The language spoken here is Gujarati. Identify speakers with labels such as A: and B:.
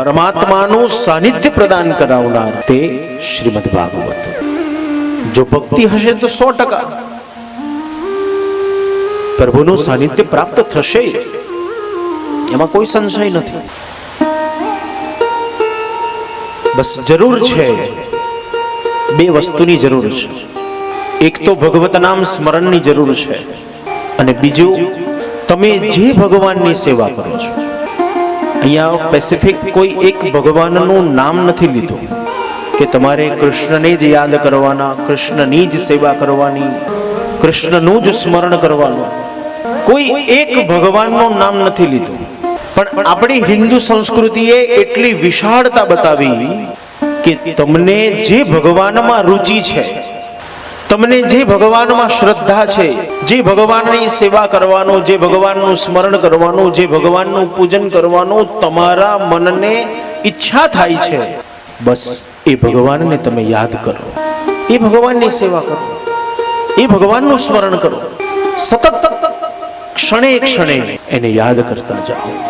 A: પરમાત્માનું સાનિધ્ય પ્રદાન કરાવનાર તે શ્રીમદ ભાગવત. જો ભક્તિ હશે તો 100% પ્રભુનું સાનિધ્ય પ્રાપ્ત થશે, એમાં કોઈ સંશય નથી. બસ જરૂર છે, બે વસ્તુની જરૂર છે. એક તો ભગવત નામ સ્મરણની જરૂર છે, અને બીજું તમે જે ભગવાનની સેવા કરો છો. અહીંયા સ્પેસિફિક કોઈ એક ભગવાનનું નામ નથી લીધું કે તમારે કૃષ્ણને જ યાદ કરવાના, કૃષ્ણની જ સેવા કરવાની, કૃષ્ણનું જ સ્મરણ કરવાનું. કોઈ એક ભગવાનનું નામ નથી લીધું. પણ આપણી હિન્દુ સંસ્કૃતિએ એટલી વિશાળતા બતાવી કે તમને જે ભગવાનમાં રુચિ છે, તમને જે ભગવાનમાં શ્રદ્ધા છે, જે ભગવાનની સેવા કરવાનું, જે ભગવાનનું સ્મરણ કરવાનું, જે ભગવાનનું પૂજન કરવાનું તમારા મનને ઈચ્છા થાય છે, બસ એ ભગવાનને તમે યાદ કરો, એ ભગવાનની સેવા કરો, એ ભગવાનનું સ્મરણ કરો. સતત ક્ષણે ક્ષણે એને યાદ કરતા જાઓ.